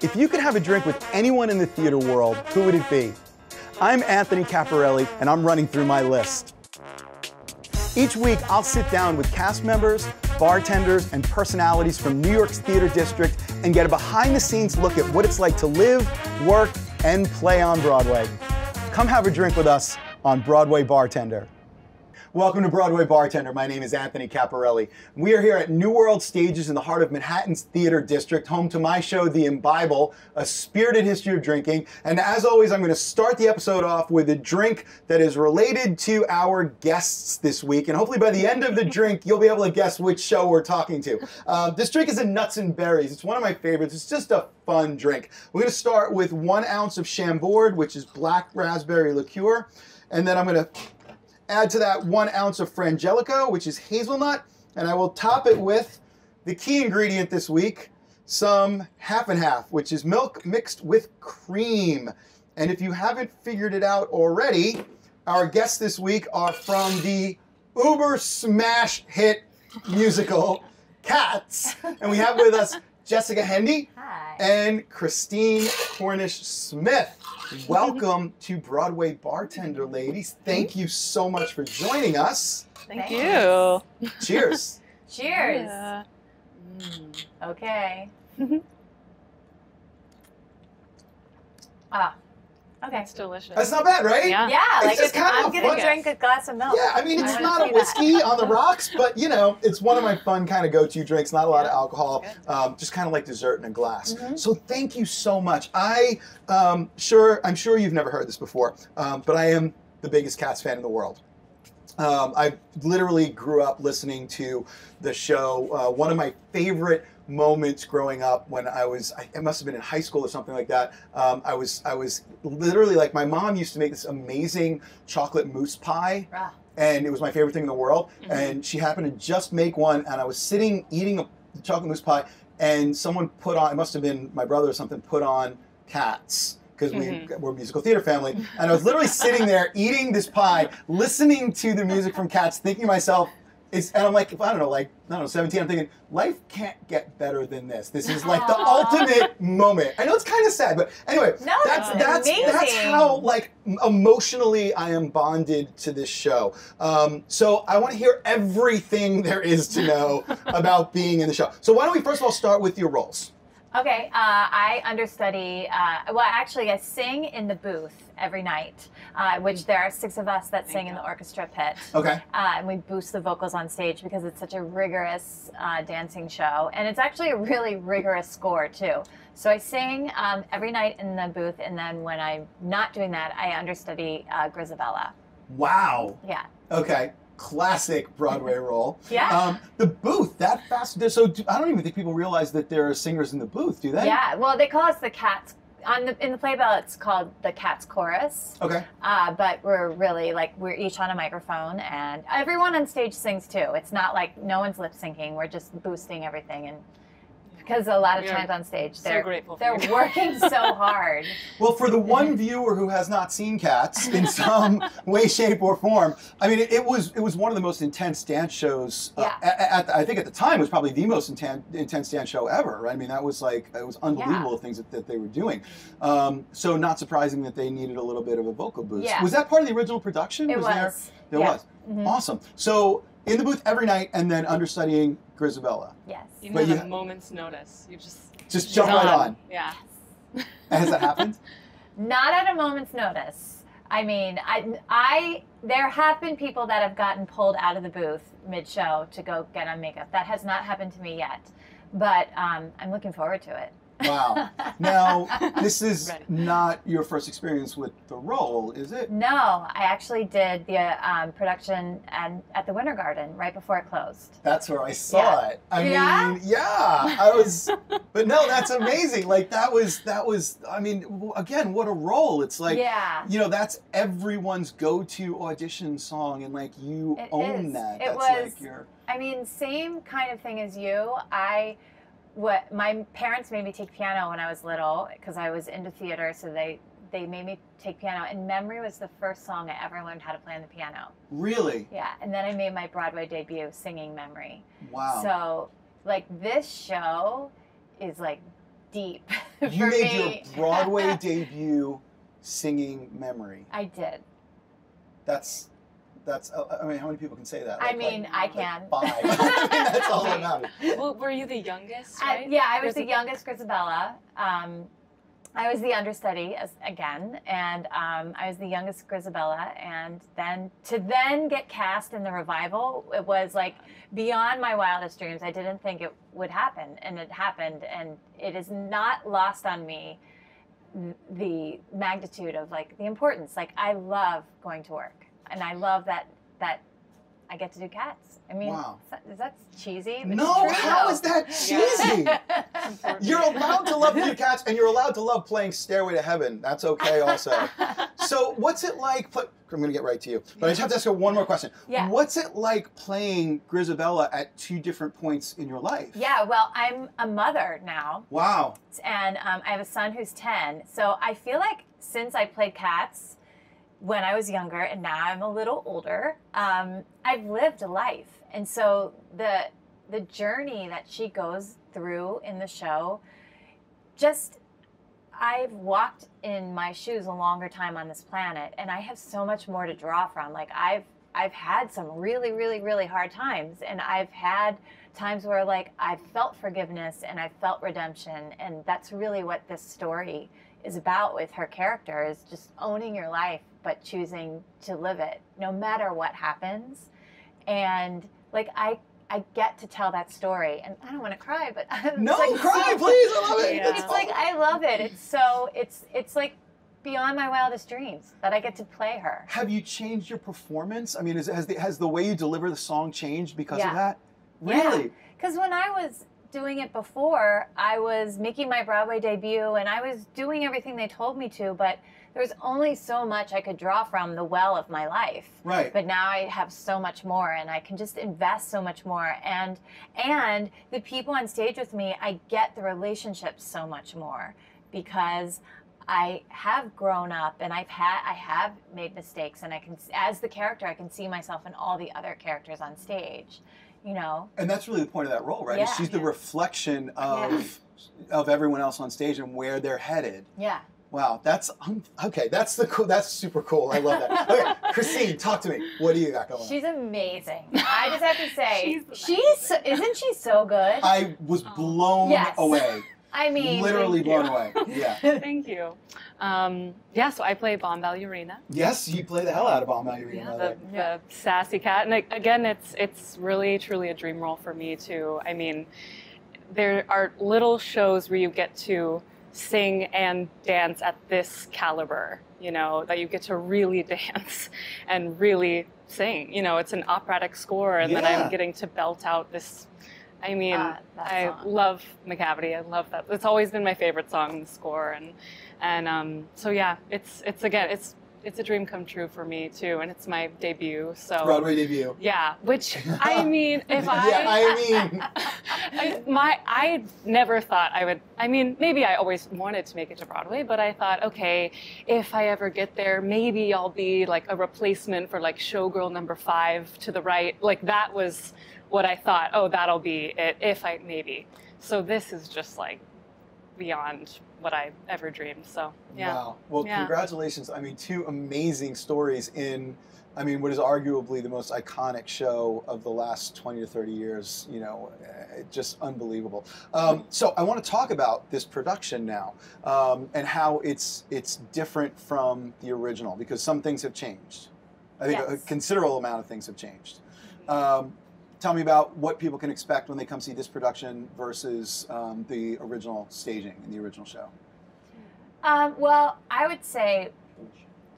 If you could have a drink with anyone in the theater world, who would it be? I'm Anthony Caporale, and I'm running through my list. Each week, I'll sit down with cast members, bartenders, and personalities from New York's theater district and get a behind-the-scenes look at what it's like to live, work, and play on Broadway. Come have a drink with us on Broadway Bartender. Welcome to Broadway Bartender. My name is Anthony Caporale. We are here at New World Stages in the heart of Manhattan's theater district, home to my show, The Imbible, a spirited history of drinking. And as always, I'm going to start the episode off with a drink that is related to our guests this week. And hopefully by the end of the drink, you'll be able to guess which show we're talking to. This drink is a nuts and berries. It's one of my favorites. It's just a fun drink. We're going to start with 1 ounce of Chambord, which is black raspberry liqueur. And then I'm going to add to that 1 ounce of Frangelico, which is hazelnut, and I will top it with the key ingredient this week, some half and half, which is milk mixed with cream. And if you haven't figured it out already, our guests this week are from the uber smash hit musical Cats, and we have with us Jessica Hendy and Christine Cornish-Smith. Welcome to Broadway Bartender, ladies. Thank you so much for joining us. Thank you. Cheers. Cheers. Yeah. Okay. Okay. It's delicious. That's not bad, right? Yeah. Yeah, It's like just kind of I'm a gonna fun- drink a glass of milk. Yeah, I mean, it's I not wanna a see that. whiskey on the rocks, but you know, it's one of my fun kind of go-to drinks. Not a lot of alcohol, Good. just kind of like dessert in a glass. So thank you so much. I'm sure you've never heard this before, but I am the biggest Cats fan in the world. I literally grew up listening to the show. One of my favorite moments growing up when I must have been in high school or something like that. I was literally like, my mom used to make this amazing chocolate mousse pie. And it was my favorite thing in the world. And she happened to just make one, and I was sitting eating a chocolate mousse pie, and someone put on, it must have been my brother or something, put on Cats, because we're a musical theater family. And I was literally sitting there eating this pie, listening to the music from Cats, thinking to myself, and I'm like, I don't know, 17, I'm thinking, life can't get better than this. This is like the ultimate moment. I know it's kind of sad, but anyway, No, that's how like emotionally I am bonded to this show. So I want to hear everything there is to know about being in the show. So why don't we first of all start with your roles? Okay, I understudy, well actually I sing in the booth every night, which there are 6 of us that sing in the orchestra pit. Okay. And we boost the vocals on stage because it's such a rigorous dancing show. And it's actually a really rigorous score too. So I sing every night in the booth, and then when I'm not doing that, I understudy Grisabella. Wow. Yeah. Okay. Classic Broadway role. Yeah. The booth, that fast. So I don't even think people realize that there are singers in the booth, do they? Yeah, well, they call us the Cats. In the playbill, it's called the Cats Chorus. Okay. But we're really, like, we're each on a microphone, and everyone on stage sings too. It's not like no one's lip syncing. We're just boosting everything, and because a lot of times on stage they're working so hard. Well, for the one viewer who has not seen Cats in some way, shape, or form, I mean, it was one of the most intense dance shows. I think at the time it was probably the most intense dance show ever. Right? I mean, that was like, it was unbelievable the things that they were doing. So not surprising that they needed a little bit of a vocal boost. Yeah. Was that part of the original production? It was. There was. Awesome. So in the booth every night, and then understudying Grisabella. Yes. Even at a moment's notice, you just jump right on. Yeah. Has that happened? Not at a moment's notice. I mean, there have been people that have gotten pulled out of the booth mid-show to go get on makeup. That has not happened to me yet, but I'm looking forward to it. Wow. Now, this is not your first experience with the role, is it? No, I actually did the production at the Winter Garden right before it closed. That's where I saw it. I mean, I was, but no, that's amazing. Like that was, I mean, again, what a role. It's like, you know, that's everyone's go-to audition song, and like you own that. It was, like I mean, same kind of thing as you. My parents made me take piano when I was little because I was into theater, so they made me take piano, and Memory was the first song I ever learned how to play on the piano. Really? Yeah, and then I made my Broadway debut singing Memory. Wow. So, like, this show is, like, deep. You made your Broadway debut singing Memory. I did. That's. I mean, how many people can say that? I mean, I can. Like 5. I mean, that's all that matters. Well, were you the youngest, right? Yeah, I was the youngest Grisabella. I was the understudy again, and I was the youngest Grisabella. And then to get cast in the revival, it was like beyond my wildest dreams. I didn't think it would happen, and it happened. And it is not lost on me the magnitude of like the importance. Like I love going to work. And I love that I get to do Cats. I mean, wow. Is that cheesy? No, how is that cheesy? You're allowed to love to do Cats, and you're allowed to love playing Stairway to Heaven. That's okay also. So what's it like, I'm going to get right to you, but I just have to ask you one more question. Yeah. What's it like playing Grisabella at 2 different points in your life? Yeah, well, I'm a mother now. Wow. And I have a son who's 10. So I feel like since I played Cats, when I was younger and now I'm a little older, I've lived a life. And so the journey that she goes through in the show, I've walked in my shoes a longer time on this planet, and I have so much more to draw from. Like I've had some really, really, really hard times, and I've had times where like I've felt forgiveness and I've felt redemption, and that's really what this story is about with her character, is just owning your life but choosing to live it no matter what happens. And like I get to tell that story, and I don't want to cry, but no, like, cry, please. I love it. Yeah. It's like I love it. It's like beyond my wildest dreams that I get to play her. Have you changed your performance? I mean, has the way you deliver the song changed because of Yeah. that? Really? Because when I was doing it before, I was making my Broadway debut and I was doing everything they told me to, but there was only so much I could draw from the well of my life. Right. But now I have so much more, and I can just invest so much more. And the people on stage with me, I get the relationships so much more because I have grown up and I have made mistakes, and I can, as the character, I can see myself in all the other characters on stage. You know, and that's really the point of that role, right? Yeah. She's the reflection of everyone else on stage and where they're headed. Yeah. Wow, that's okay. That's super cool. I love that. Okay, Christine, talk to me. What do you got going on? She's amazing. I just have to say, She's isn't she so good? I was blown Yes. away. I mean, Literally blown away. Yeah. Thank you. Yeah, so I play Bomb Ballerina. Yes, you play the hell out of Bomb Ballerina. Yeah, the sassy cat. And again, it's really, truly a dream role for me, too. I mean, there are little shows where you get to sing and dance at this caliber, you know, that you get to really dance and really sing. You know, it's an operatic score, and then I'm getting to belt out this. I mean, I love McCavity. I love that. It's always been my favorite song in the score, and so yeah, it's a dream come true for me too, and it's my debut. So Broadway debut. Yeah, which I mean, if I never thought I would. I mean, maybe I always wanted to make it to Broadway, but I thought, okay, if I ever get there, maybe I'll be like a replacement for like showgirl number 5 to the right. Like that was what I thought. Oh, that'll be it. If I maybe. So this is just like beyond what I ever dreamed. So yeah. Wow. Well, congratulations. I mean, 2 amazing stories in, I mean, what is arguably the most iconic show of the last 20 to 30 years. You know, just unbelievable. So I want to talk about this production now, and how it's different from the original, because some things have changed. I think a considerable amount of things have changed. Tell me about what people can expect when they come see this production versus the original staging in the original show. Well, I would say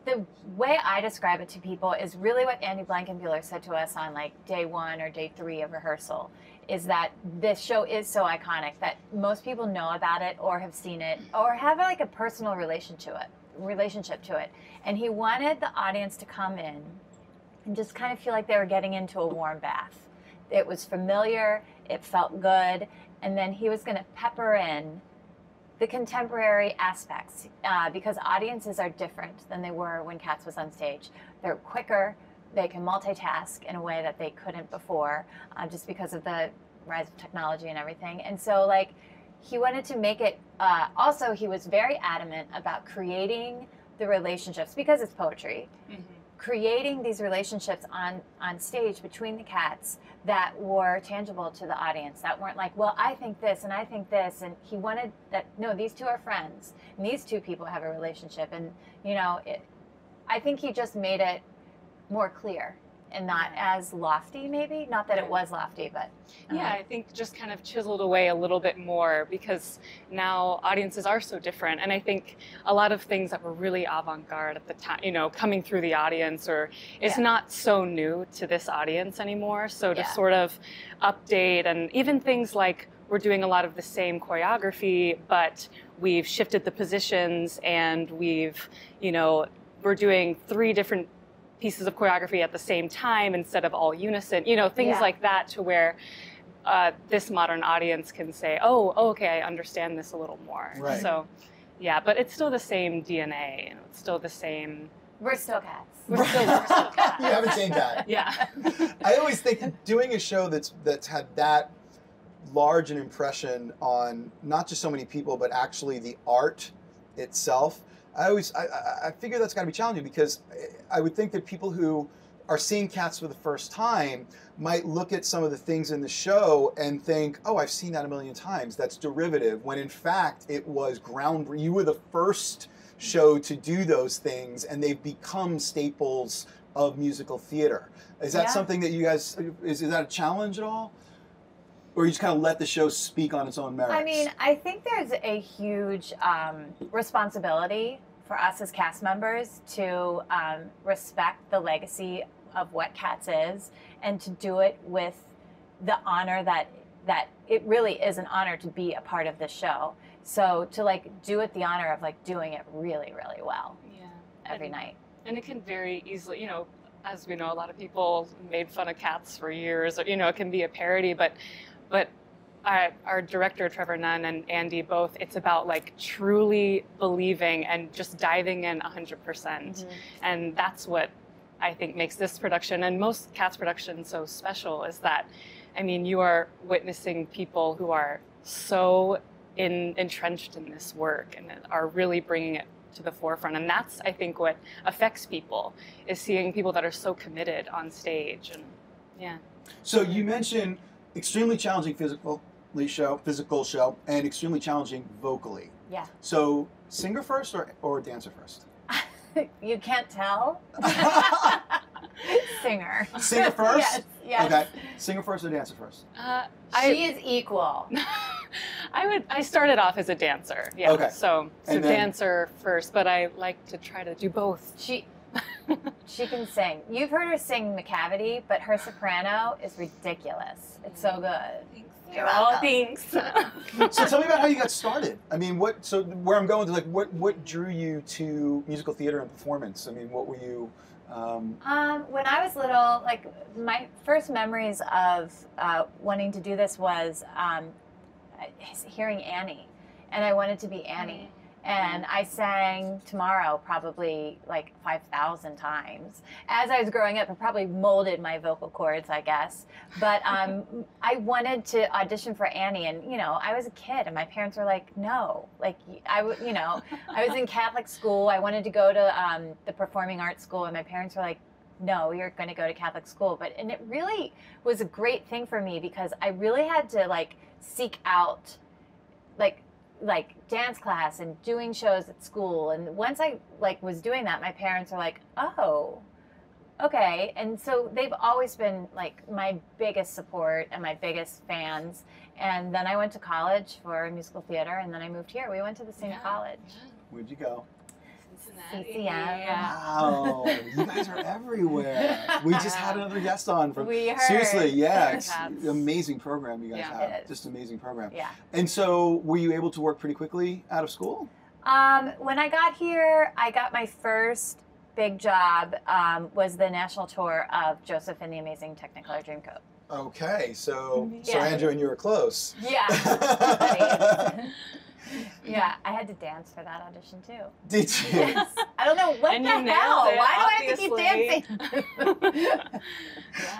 the way I describe it to people is really what Andy Blankenbuehler said to us on like day 1 or day 3 of rehearsal, is that this show is so iconic that most people know about it or have seen it or have like a personal relationship to it. And he wanted the audience to come in and just kind of feel like they were getting into a warm bath. It was familiar, it felt good, and then he was going to pepper in the contemporary aspects because audiences are different than they were when Cats was on stage. They're quicker, they can multitask in a way that they couldn't before, just because of the rise of technology and everything. And so like he wanted to make it, also he was very adamant about creating the relationships, because it's poetry, creating these relationships on stage between the cats that were tangible to the audience, that weren't like, well, I think this and I think this, and he wanted that, no, these two are friends, and these two people have a relationship, and you know, I think he just made it more clear and not as lofty, maybe. Not that it was lofty, but yeah, I think just kind of chiseled away a little bit more, because now audiences are so different, and I think a lot of things that were really avant-garde at the time, you know, coming through the audience, or is not so new to this audience anymore. So to sort of update, and even things like we're doing a lot of the same choreography, but we've shifted the positions, and we've, you know, we're doing 3 different pieces of choreography at the same time instead of all unison, you know, things like that, to where this modern audience can say, oh, okay, I understand this a little more. Right. So, yeah, but it's still the same DNA, and it's still the same. we're still cats. We're still cats. You haven't changed that. Yeah. I always think doing a show that's had that large an impression on not just so many people, but actually the art itself, I figure that's got to be challenging, because I would think that people who are seeing Cats for the first time might look at some of the things in the show and think, oh, I've seen that a million times. That's derivative, when in fact it was you were the first show to do those things, and they've become staples of musical theater. Is that something that you guys, is that a challenge at all? Or you just kind of let the show speak on its own merits? I mean, I think there's a huge responsibility for us as cast members to respect the legacy of what Cats is, and to do it with the honor that it really is an honor to be a part of this show. So to like do it the honor of like doing it really, really well every night. And it can very easily, you know, as we know, a lot of people made fun of Cats for years, or, you know, it can be a parody, but our director, Trevor Nunn, and Andy both, it's about like truly believing and just diving in 100%. And that's what I think makes this production and most Cats productions so special, is that, I mean, you are witnessing people who are so entrenched in this work and are really bringing it to the forefront. And that's, I think, what affects people, is seeing people that are so committed on stage. And yeah. So you mentioned extremely challenging physical show, and extremely challenging vocally. Yeah. So singer first or dancer first? You can't tell. Singer. Singer first? Yes. Yes. Okay. Singer first or dancer first? She is equal. I started off as a dancer. Yeah. Okay. So dancer first, but I like to try to do both. She can sing. You've heard her sing Macavity, but her soprano is ridiculous. It's so good. You're welcome. Thanks. So tell me about how you got started. I mean, where I'm going to, like, what drew you to musical theater and performance? I mean, what were you? When I was little, like my first memories of wanting to do this was hearing Annie, and I wanted to be Annie. And I sang Tomorrow probably like 5,000 times. As I was growing up, it probably molded my vocal cords, I guess. But I wanted to audition for Annie, and you know, I was a kid, and my parents were like, "No." Like I was in Catholic school. I wanted to go to the performing arts school, and my parents were like, "No, you're going to go to Catholic school." And it really was a great thing for me, because I really had to like seek out like dance class and doing shows at school. And once I was doing that, my parents were like, "Oh, okay." And so they've always been like my biggest support and my biggest fans. And then I went to college for musical theater, and then I moved here. We went to the same college. Where'd you go? CCM. Wow, you guys are everywhere. We just had another guest on from. We heard. Seriously, yeah, it's an amazing program you guys have. It is. Just an amazing program. Yeah. And so, were you able to work pretty quickly out of school? When I got here, I got my first big job. Was the national tour of Joseph and the Amazing Technicolor Dreamcoat. Okay, so Andrew and you were close. Yeah. Yeah, I had to dance for that audition too. Did you? Yes. I don't know what And the you nailed hell. it, Why do I have to keep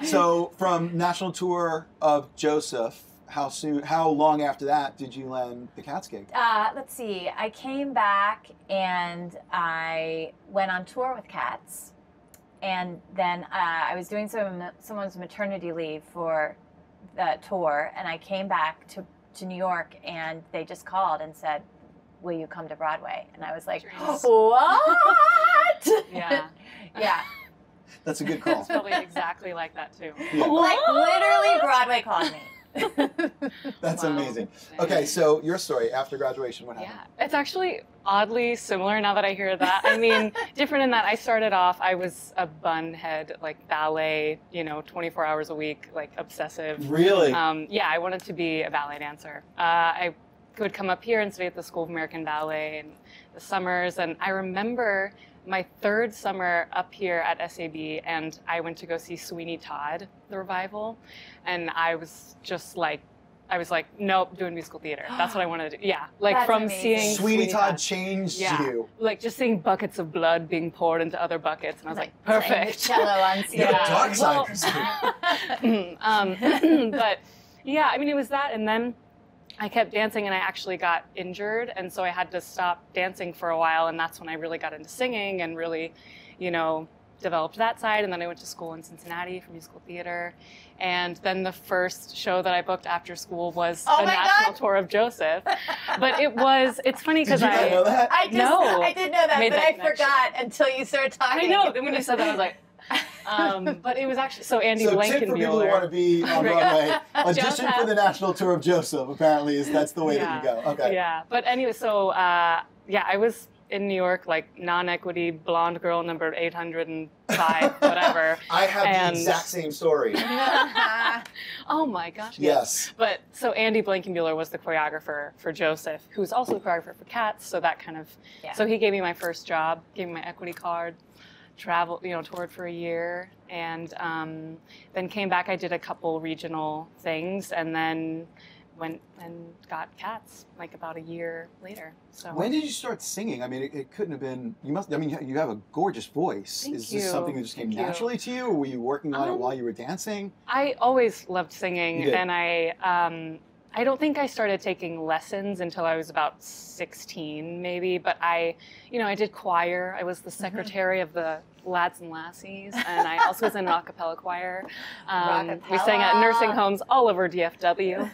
dancing? So from national tour of Joseph, how long after that did you land the Cats gig? Let's see. I came back and I went on tour with Cats, and then I was doing someone's maternity leave for the tour, and I came back to New York, and they just called and said, "Will you come to Broadway?" And I was like, "What?" Yeah. Yeah. That's a good call. It's probably exactly like that too. Yeah. Like literally Broadway called me. That's Wow. amazing. Okay, so your story after graduation, what happened? Yeah, it's actually oddly similar now that I hear that. I mean, different in that I started off, I was a bunhead, like ballet, 24 hours a week, like obsessive. Really? Yeah, I wanted to be a ballet dancer. I would come up here and study at the School of American Ballet in the summers, and I remember my third summer up here at SAB, and I went to go see Sweeney Todd, the revival, and I was like, nope, doing musical theater. That's what I wanted to do. Yeah, like That's from amazing. seeing Sweeney Todd changed Yeah. you. like just seeing buckets of blood being poured into other buckets, and I was like, playing the perfect. cello on stage. You're a Yeah. dark side Well- person. But yeah, I mean, it was that, and then I kept dancing, and I actually got injured, and so I had to stop dancing for a while, and that's when I really got into singing and really, developed that side. And then I went to school in Cincinnati for musical theater, and then the first show that I booked after school was Oh a my national God. tour of Joseph. But it's funny Did because you not know that? I did know that, Made but that I connection. forgot until you started I talking. know. Then when you said that, I was like, but it was actually so Andy So tip for people who want to be on Broadway, audition for the national tour of Joseph. Apparently, that's the way that you go. Okay. Yeah, but anyway, so I was in New York, like non-equity blonde girl number 805, whatever. I have And- the exact same story. Oh my gosh. Yes. But so Andy Blankenbuehler was the choreographer for Joseph, who's also the choreographer for Cats. So that kind of, Yeah. so he gave me my first job, gave me my equity card, traveled, toured for a year, and then came back. I did a couple regional things, and then went and got Cats like about a year later. So When did you start singing? I mean, it couldn't have been. You must. I mean, you have a gorgeous voice. Thank Is this you. something that just came Thank you. naturally to you, or were you working on it Um, while you were dancing? I always loved singing, You did. and I don't think I started taking lessons until I was about 16, maybe. But I did choir. I was the secretary of the Lads and Lassies, and I also was in an a cappella choir. We sang at nursing homes all over DFW,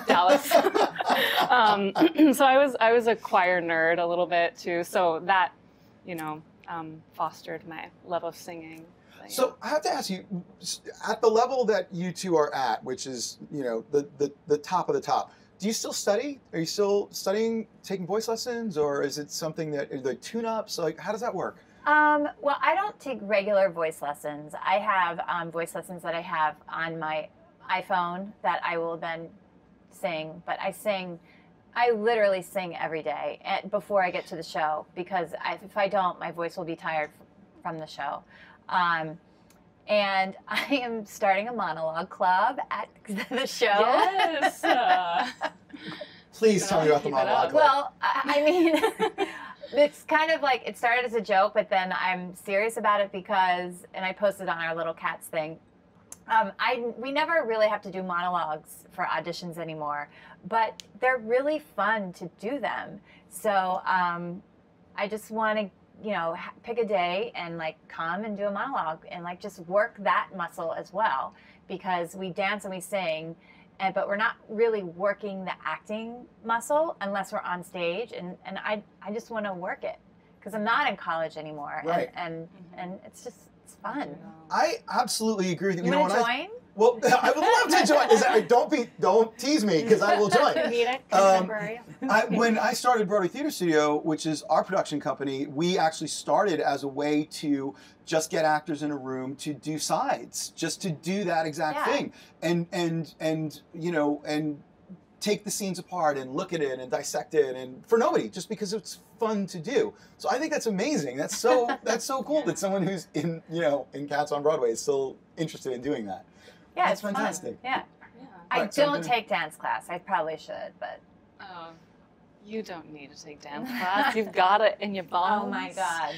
Dallas. So I was a choir nerd a little bit too. So that, fostered my love of singing. But, So I have to ask you, at the level that you two are at, which is the top of the top, do you still study? Are you still studying, taking voice lessons, or is it something that are there tune-ups? Like, how does that work? Well, I don't take regular voice lessons. I have voice lessons that I have on my iPhone that I will then sing. But I literally sing every day before I get to the show, because if I don't, my voice will be tired from the show. And I am starting a monologue club at the show. Yes. Please tell me about the Keep it monologue. up. club. Well, I mean, it's kind of like, it started as a joke, but then I'm serious about it because, and I posted on our little Cats thing, we never really have to do monologues for auditions anymore, but they're really fun to do them. So I just want to, pick a day and like come and do a monologue and like just work that muscle as well, because we dance and we sing, but we're not really working the acting muscle unless we're on stage, and I just want to work it because I'm not in college anymore. Right. And it's fun. I absolutely agree with you. You know, want to when join? Well, I would love to join. Don't tease me, because I will join. Comedic, contemporary. When I started Broadway Theater Studio, which is our production company, we actually started as a way to just get actors in a room to do sides, just to do that exact thing, and take the scenes apart and look at it and dissect it, and for nobody, just because it's fun to do. So I think that's amazing. That's so cool that someone who's in Cats on Broadway is still interested in doing that. Yeah, That's it's fun. fantastic. Yeah. Yeah. I Right, so I'm don't gonna- take dance class. I probably should, but Oh, you don't need to take dance class. You've got it in your bones. oh my god.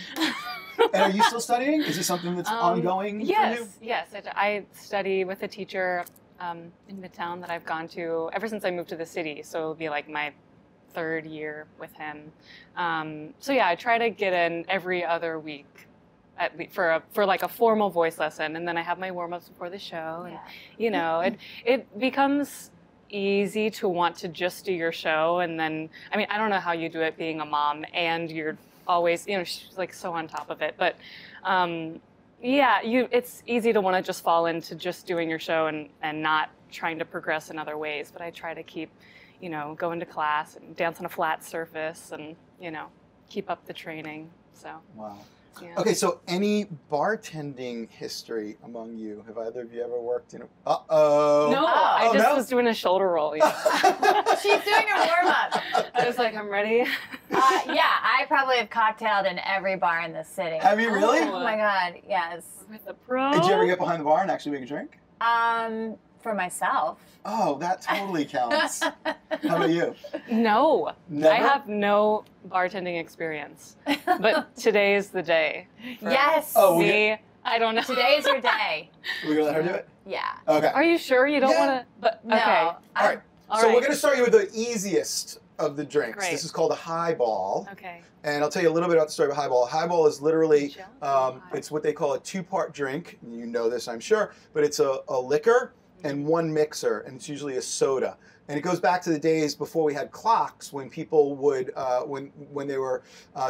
And are you still studying? Is it something that's ongoing for you? Yes. I study with a teacher in Midtown that I've gone to ever since I moved to the city. So it'll be like my 3rd year with him. So yeah, I try to get in every other week at least for like a formal voice lesson, and then I have my warm-ups before the show, and you know, it becomes easy to want to just do your show. And then, I mean, I don't know how you do it being a mom and you're always, you know, she's like so on top of it, but yeah, it's easy to want to just fall into just doing your show and not trying to progress in other ways. But I try to keep, you know, going to class and dance on a flat surface and, you know, keep up the training. So wow. Yeah. Okay, so any bartending history among you? Have either of you ever worked in a... Uh-oh. No, I just was doing a shoulder roll. Yeah. She's doing a warm-up. I was like, I'm ready. Yeah, I probably have cocktailed in every bar in the city. Have you really? Oh my God, yes. With a pro. Did you ever get behind the bar and actually make a drink? For myself. Oh, that totally counts. How about you? No. Never? I have no bartending experience. But today is the day. Yes. Oh, me. I don't know. Today is your day. We're gonna let her do it? Yeah. Okay. Are you sure you don't want to? But No. okay. All right. So we're gonna start you with the easiest of the drinks. Great. This is called a highball. Okay. And I'll tell you a little bit about the story of a highball. A highball is literally, it's what they call a 2-part drink. You know this, I'm sure. But it's a liquor and 1 mixer, and it's usually a soda. And it goes back to the days before we had clocks, when people would, when they were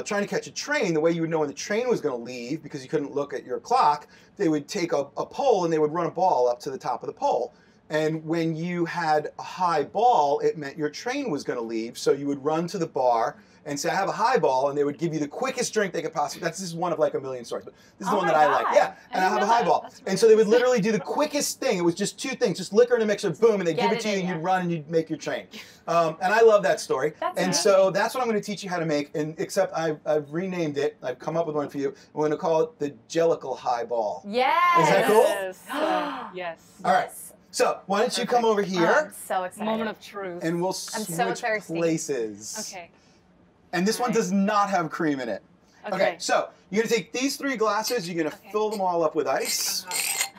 trying to catch a train, the way you would know when the train was going to leave, because you couldn't look at your clock, they would take a pole and they would run a ball up to the top of the pole. And when you had a high ball, it meant your train was going to leave. So you would run to the bar and say, I have a highball, and they would give you the quickest drink they could possibly. This is one of like a million stories, but this is the one that I like. Yeah, and I have a highball. And so they would literally do the quickest thing. It was just 2 things, just liquor and a mixer, boom, and they'd give it to you, and you'd run and you'd make your train. And I love that story. So that's what I'm going to teach you how to make, and except I've renamed it. I've come up with one for you. We're going to call it the Jellicle Highball. Yes. Is that cool? Yes. Yes. All right. So why don't you come over here? I'm so excited. Moment of truth. And we'll I'm so switch thirsty. places. Okay. And this one does not have cream in it. Okay, so you're gonna take these 3 glasses, you're gonna fill them all up with ice.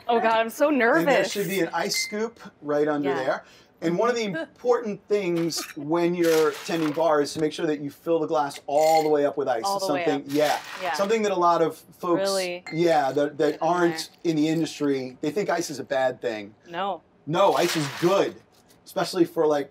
Oh God, I'm so nervous. And there should be an ice scoop right under there. And one of the important things when you're tending bar is to make sure that you fill the glass all the way up with ice. All the way up. Yeah. Something that a lot of folks, Really? that aren't in the industry, they think ice is a bad thing. No. No, ice is good, especially for like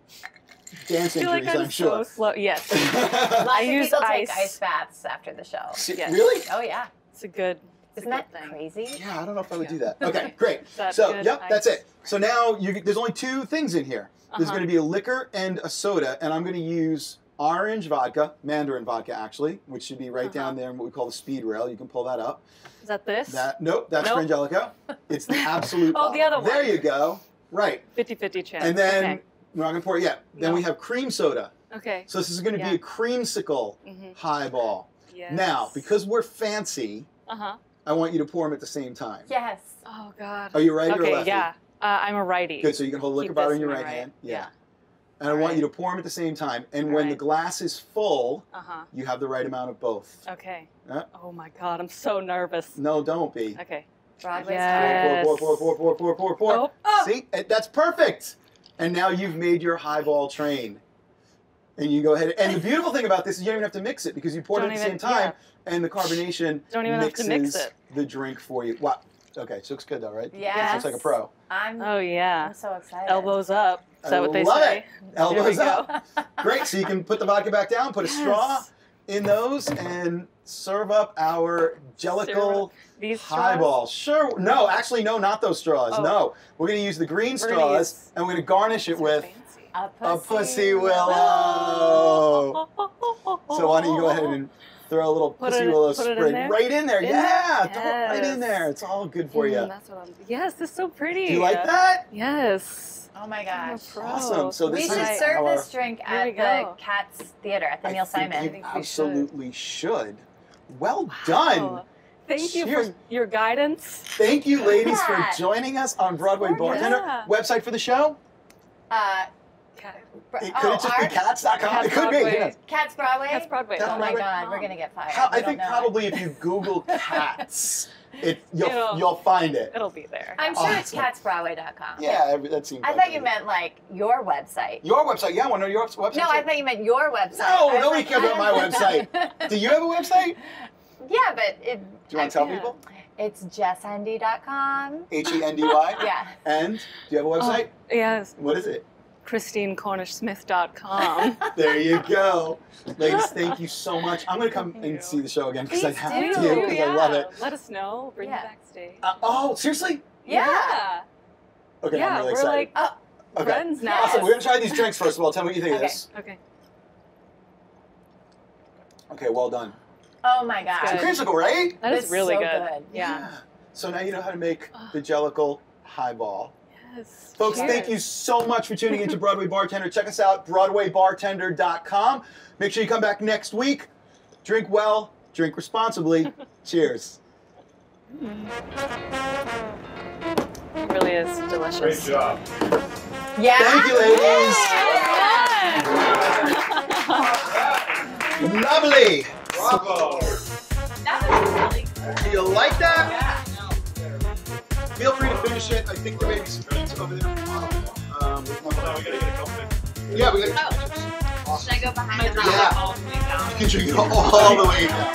dance injuries, I'm sure. So slow. Yes. Lots of use people take ice. ice baths after the show. Yes. Really? Oh yeah. It's a good. Isn't that crazy? Yeah, I don't know if I would do that. Okay, great. That's So, good yep, that's ice. it. So now there's only 2 things in here. There's going to be a liquor and a soda, and I'm going to use orange vodka, Mandarin vodka actually, which should be right down there in what we call the speed rail. You can pull that up. Is that this? Nope, that's Frangelico. It's the absolute. Oh, the other one. There you go. Right. 50-50 chance. And then we're not going to pour it yet. Then we have cream soda. Okay. So this is going to be a creamsicle highball. Yes. Now, because we're fancy, I want you to pour them at the same time. Yes. Oh God. Are you righty or lefty? Okay. Yeah. I'm a righty. Good. So you can hold the liquor Keep bottle this in your my right hand. Yeah. And I want you to pour them at the same time. And when the glass is full, you have the right amount of both. Okay. Oh my God, I'm so nervous. No, don't be. Okay. Broadway's Yes. Pour. See, that's perfect. And now you've made your highball train. And you go ahead. And the beautiful thing about this is you don't even have to mix it because you pour it at the same time, and the carbonation mixes the drink for you. Wow. Okay, so looks good though, right? Yes. Looks like a pro. Oh yeah. I'm so excited. Elbows up. Is that what they love say? It. Elbows up. Great. So you can put the vodka back down, put a straw in those, and serve up our Jellicle highball. Sure. No, actually, no, not those straws. No. We're going to use the green straws, and we're going to garnish it with a pussy willow. So why don't you go ahead and throw a little pussy willow sprig right in there. Yeah, throw it right in there. It's all good for you. That's what yes, this is so pretty. Do you like that? Yes. Oh my gosh. Awesome. So this we should serve this drink at the Cats Theater at the Neil Simon. You absolutely should. Well done. Thank you for your guidance. Thank you, ladies, for joining us on Broadway Bartender. Website for the show? It could just be cats.com. It could be. Yes. Cats Broadway? Cats Broadway. Oh my God, we're going to get fired. I think probably if you Google cats, you'll find it. It'll be there. I'm sure it's catsbroadway.com. Yeah, that seems I thought you meant like your website. Your website? Yeah, I want to know your website. No, I thought you meant your website. No, nobody cares about my website. Do you have a website? Yeah, but do you want to tell people? It's jessendy.com. Hendy? Yeah. And do you have a website? Yes. What is it? ChristineCornishSmith.com. There you go. Ladies, thank you so much. I'm going to come and see the show again because I have to because I love it. Let us know. Bring you backstage. Oh, seriously? Yeah. Okay, I'm really excited. We're like friends now. Awesome. We're going to try these drinks first of all. Tell me what you think of this. Okay. Okay, well done. Oh my God. It's creamsicle, right? That is really so good. Yeah. So now you know how to make the Jellicle highball. Yes. Folks, thank you so much for tuning into Broadway Bartender. Check us out, BroadwayBartender.com. Make sure you come back next week. Drink well, drink responsibly. Cheers. It really is delicious. Great job. Yeah. Thank you, ladies. Lovely. Bravo. That was really good. Do you like that? Yeah. Feel free to finish it. I think there may be some drinks over there. No, we gotta get a couple minutes. Yeah, we got Should I go behind the Yeah. all the way down? You can drink it all the way down.